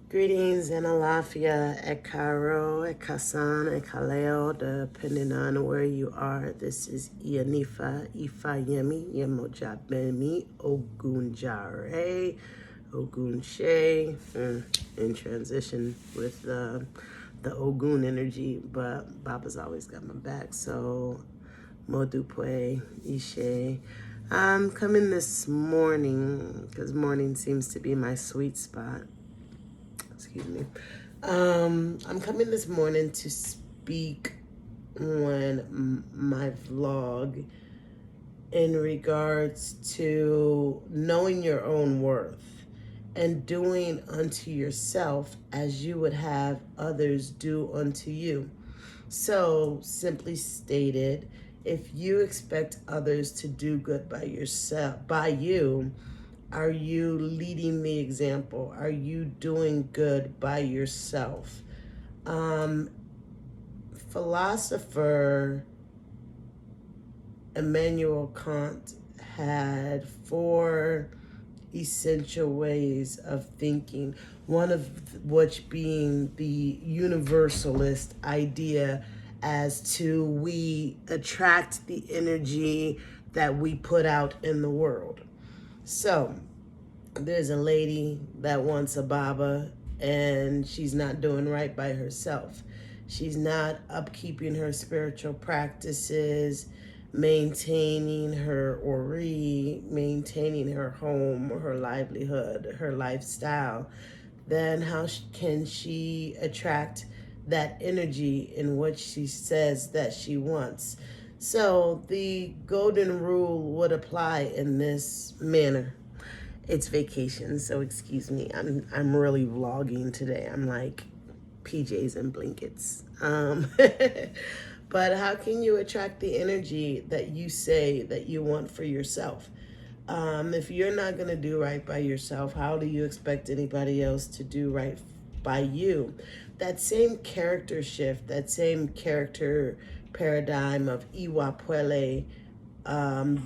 Greetings and alafia, ekaro, ekasan, ekaleo, depending on where you are. This is Ianifa, Ifayemi, Yemojabemi, Ogunjare, Ogunshe, in transition with the Ogun energy, but Baba's always got my back. So, Modupwe, Ishe. I'm coming this morning because morning seems to be my sweet spot. Excuse me. I'm coming this morning to speak on my vlog in regards to knowing your own worth and doing unto yourself as you would have others do unto you. So, simply stated, if you expect others to do good by you, are you leading the example? Are you doing good by yourself? Um, Philosopher Immanuel Kant had four essential ways of thinking, one of which being the universalist idea as to we attract the energy that we put out in the world. So, there's a lady that wants a Baba and she's not doing right by herself. She's not upkeeping her spiritual practices, maintaining her ori, maintaining her home, her livelihood, her lifestyle. Then how can she attract that energy in which she says that she wants? So the golden rule would apply in this manner. It's vacation, so excuse me. I'm really vlogging today. I'm like PJs and blankets. But how can you attract the energy that you say that you want for yourself? If you're not going to do right by yourself, how do you expect anybody else to do right by you? That same character shift, that same character paradigm of Iwa Puele,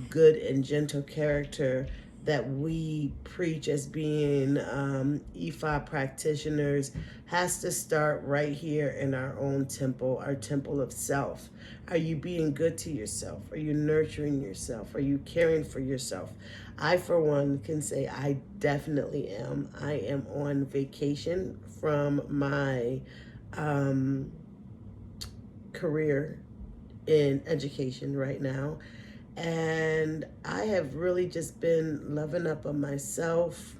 good and gentle character that we preach as being Ifa practitioners has to start right here in our own temple, our temple of self. Are you being good to yourself? Are you nurturing yourself? Are you caring for yourself? I, for one, can say I definitely am. I am on vacation from my career in education right now. And I have really just been loving up on myself,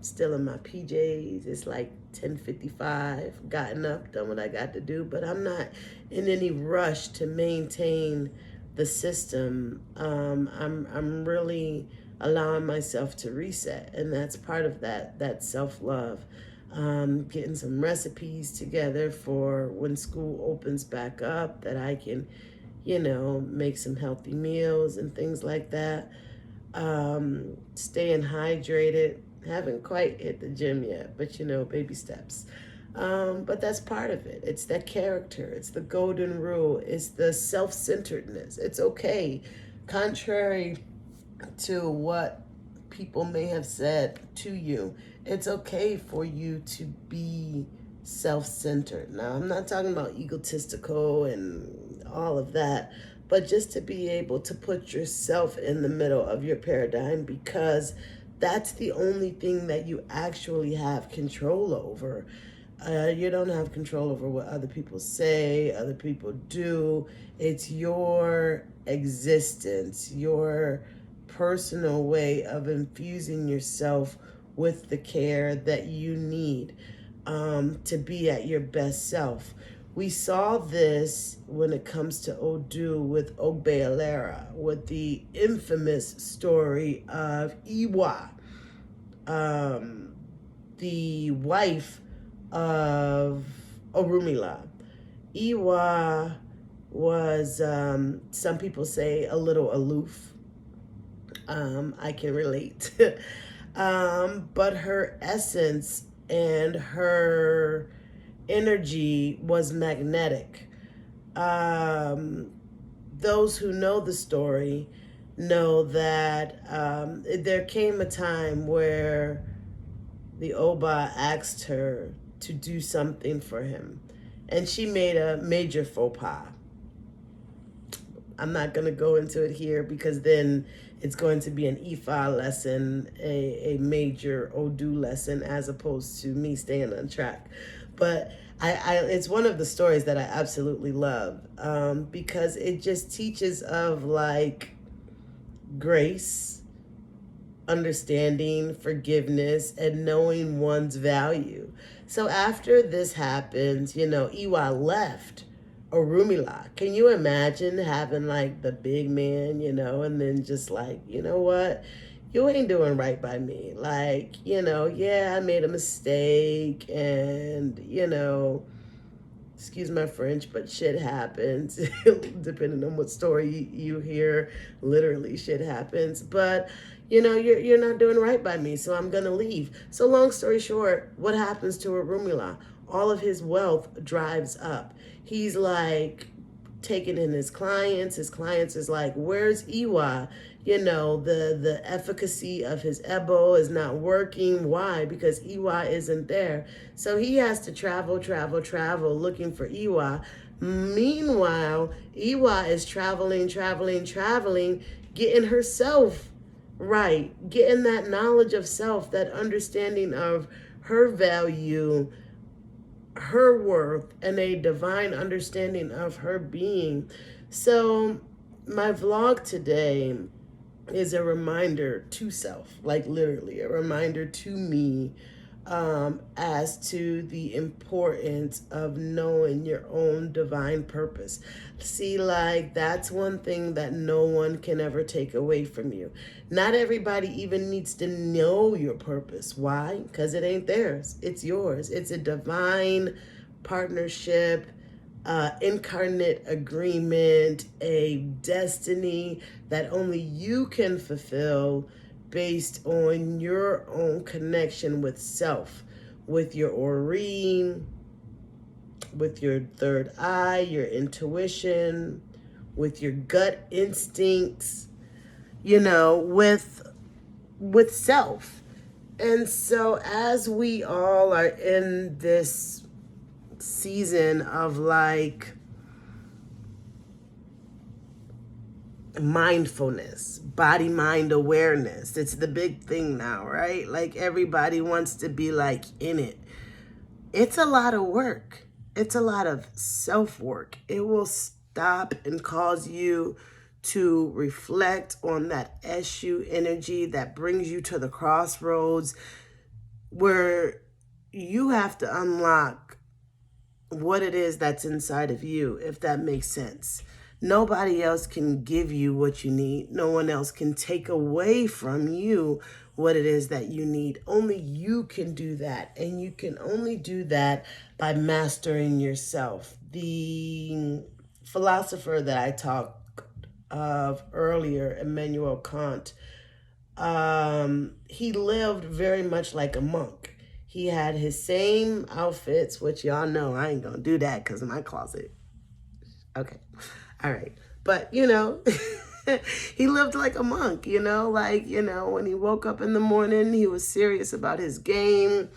still in my PJs. It's like 10:55, gotten up, done what I got to do, but I'm not in any rush to maintain the system. I'm really allowing myself to reset, and that's part of that self-love. Getting some recipes together for when school opens back up that I can, make some healthy meals and things like that. Staying hydrated. Haven't quite hit the gym yet, but baby steps. But that's part of it. It's that character. It's the golden rule. It's the self-centeredness. It's okay. Contrary to what people may have said to you, it's okay for you to be self-centered. Now, I'm not talking about egotistical and all of that, but just to be able to put yourself in the middle of your paradigm, because that's the only thing that you actually have control over. You don't have control over what other people say, other people do. It's your existence, your personal way of infusing yourself with the care that you need to be at your best self. We saw this when it comes to Odu with Ogbealera, with the infamous story of Iwa, the wife of Orumila. Iwa was, some people say, a little aloof. I can relate. But her essence and her energy was magnetic. Those who know the story know that there came a time where the Oba asked her to do something for him, and she made a major faux pas. I'm not going to go into it here because then it's going to be an Ifa lesson, a major Odu lesson, as opposed to me staying on track. But it's one of the stories that I absolutely love, because it just teaches of like grace, understanding, forgiveness, and knowing one's value. So after this happens, Iwa left Orumila. Can you imagine having like the big man, and then just like, you know what? You ain't doing right by me. Like, yeah, I made a mistake and, excuse my French, but shit happens. Depending on what story you hear, literally shit happens. But you're not doing right by me, so I'm gonna leave. So long story short, what happens to Orumila? All of his wealth drives up. He's like taking in his clients. His clients is like, where's Iwa? The efficacy of his Ebo is not working. Why? Because Iwa isn't there. So he has to travel looking for Iwa. Meanwhile, Iwa is traveling, getting herself right, getting that knowledge of self, that understanding of her value, her worth, and a divine understanding of her being. So my vlog today is a reminder to self, like literally a reminder to me, as to the importance of knowing your own divine purpose. See, like that's one thing that no one can ever take away from you. Not everybody even needs to know your purpose. Why? Because it ain't theirs. It's yours. It's a divine partnership, incarnate agreement, a destiny that only you can fulfill based on your own connection with self, with your Oreen, with your third eye, your intuition, with your gut instincts, with self. And so as we all are in this season of like mindfulness, body mind awareness, it's the big thing now, right? Like everybody wants to be like in it. It's a lot of work. It's a lot of self-work. It will stop and cause you to reflect on that SU energy that brings you to the crossroads where you have to unlock what it is that's inside of you, if that makes sense. Nobody else can give you what you need. No one else can take away from you what it is that you need. Only you can do that. And you can only do that by mastering yourself. The philosopher that I talked of earlier, Immanuel Kant, he lived very much like a monk. He had his same outfits, which y'all know I ain't gonna do that because of my closet. Okay. All right. But, he lived like a monk, when he woke up in the morning, he was serious about his game.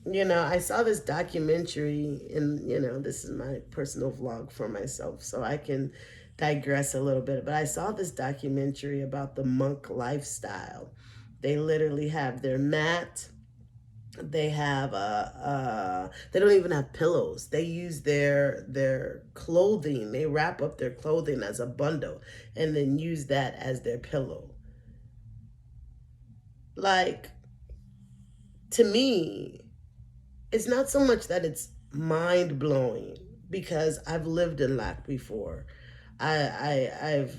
I saw this documentary and, this is my personal vlog for myself, so I can digress a little bit. But I saw this documentary about the monk lifestyle. They literally have their mat. They have they don't even have pillows. They use their clothing. They wrap up their clothing as a bundle and then use that as their pillow. Like, to me, it's not so much that it's mind blowing because I've lived in lack before. I've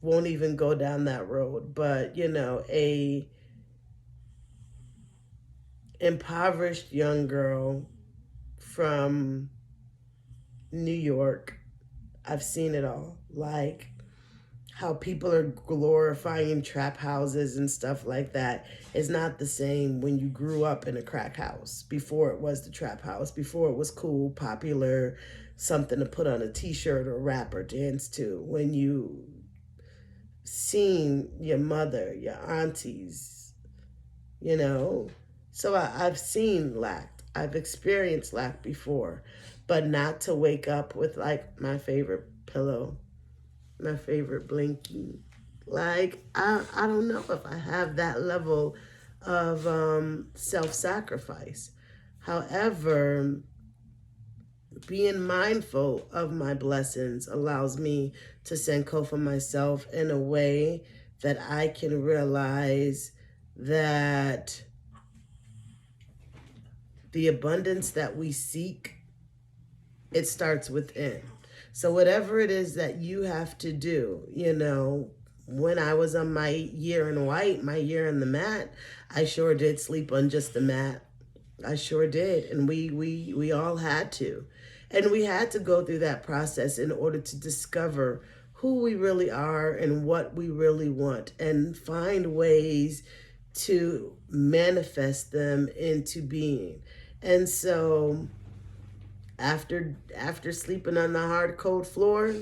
won't even go down that road, but a impoverished young girl from New York. I've seen it all. Like how people are glorifying trap houses and stuff like that is not the same when you grew up in a crack house before it was the trap house, before it was cool, popular, something to put on a t-shirt or rap or dance to. When you seen your mother, your aunties, So I've seen lack. I've experienced lack before, but not to wake up with like my favorite pillow, my favorite blankie. Like I don't know if I have that level of self-sacrifice. However, being mindful of my blessings allows me to sankofa myself in a way that I can realize that the abundance that we seek, it starts within. So whatever it is that you have to do, when I was on my year in white, my year in the mat, I sure did sleep on just the mat. I sure did. And we all had to. And we had to go through that process in order to discover who we really are and what we really want and find ways to manifest them into being. And so after sleeping on the hard cold floor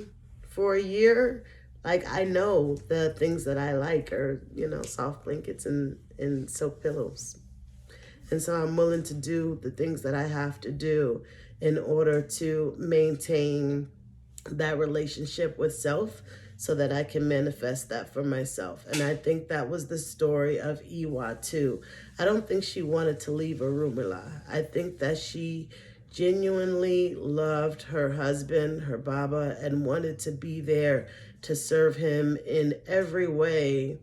for a year, like I know the things that I like are, soft blankets and silk pillows. And so I'm willing to do the things that I have to do in order to maintain that relationship with self so that I can manifest that for myself. And I think that was the story of Iwa too. I don't think she wanted to leave Orunmila. I think that she genuinely loved her husband, her Baba, and wanted to be there to serve him in every way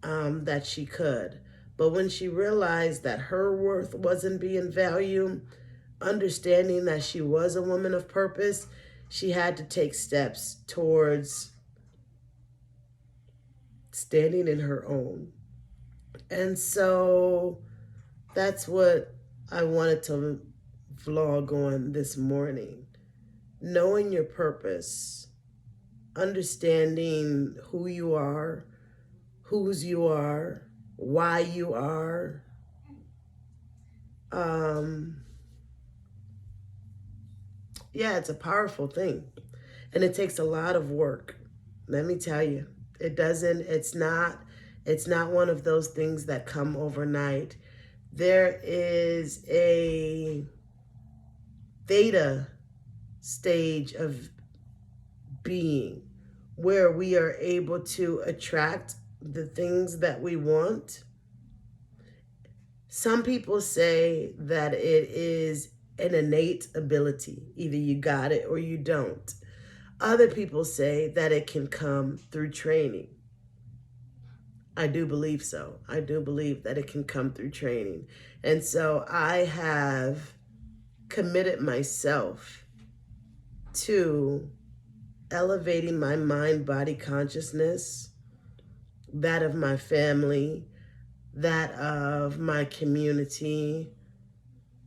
that she could. But when she realized that her worth wasn't being valued, understanding that she was a woman of purpose, she had to take steps towards standing in her own. And so that's what I wanted to vlog on this morning. Knowing your purpose, understanding who you are, whose you are, why you are. Yeah, it's a powerful thing. And it takes a lot of work. Let me tell you. It's not one of those things that come overnight. There is a theta stage of being where we are able to attract the things that we want. Some people say that it is an innate ability. Either you got it or you don't. Other people say that it can come through training. I do believe so. I do believe that it can come through training. And so I have committed myself to elevating my mind, body consciousness, that of my family, that of my community,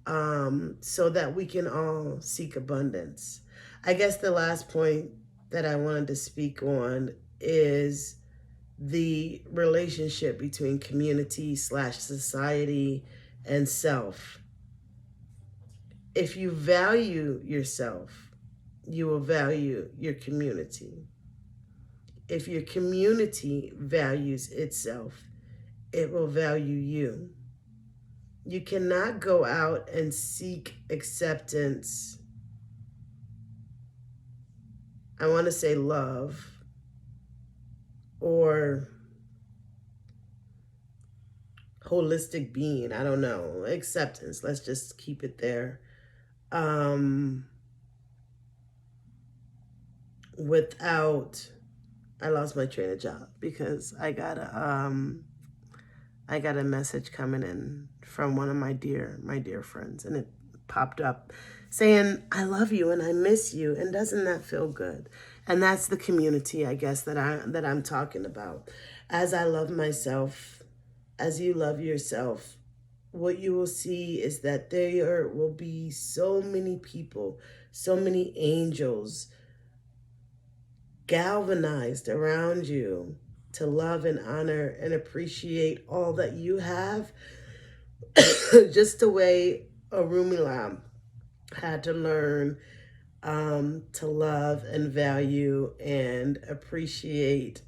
so that we can all seek abundance. I guess the last point that I wanted to speak on is the relationship between community/society and self. If you value yourself, you will value your community. If your community values itself, it will value you. You cannot go out and seek acceptance. I want to say love or holistic being. I don't know. Acceptance. Let's just keep it there. Without, I lost my train of thought because I got a message coming in from one of my dear friends, and it popped up saying, I love you and I miss you. And doesn't that feel good? And that's the community, I guess, that I'm talking about. As I love myself, as you love yourself, what you will see is that there will be so many people, so many angels galvanized around you to love and honor and appreciate all that you have, just the way Orunmila had to learn to love and value and appreciate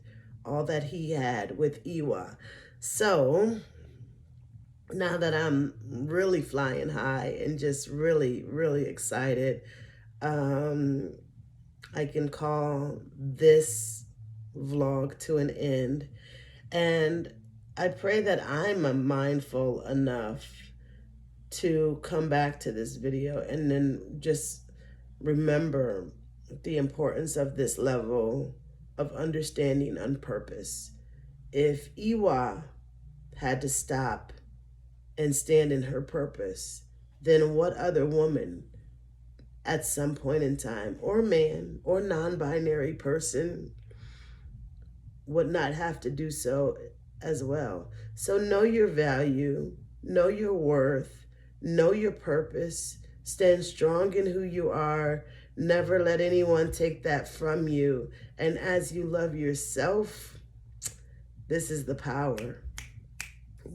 all that he had with Iwa. So now that I'm really flying high and just really, really excited, I can call this vlog to an end. And I pray that I'm mindful enough to come back to this video and then just remember the importance of this level of understanding on purpose. If Iwa had to stop and stand in her purpose, then what other woman at some point in time, or man, or non-binary person, would not have to do so as well? So know your value, know your worth, know your purpose, stand strong in who you are, never let anyone take that from you. And as you love yourself, this is the power.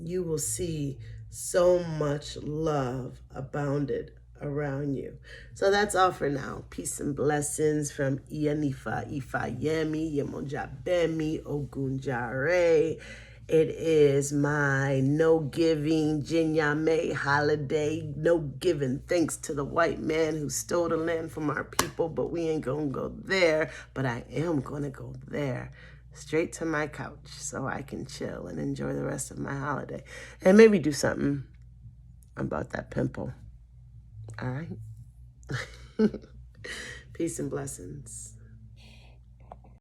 You will see so much love abounded around you. So that's all for now. Peace and blessings from Ianifa Ifayemi Yemojabemi Ogunjare. It is my no giving Jinyame holiday. No giving thanks to the white man who stole the land from our people, but we ain't gonna go there. But I am gonna go there, straight to my couch, so I can chill and enjoy the rest of my holiday. And maybe do something about that pimple. All right? Peace and blessings.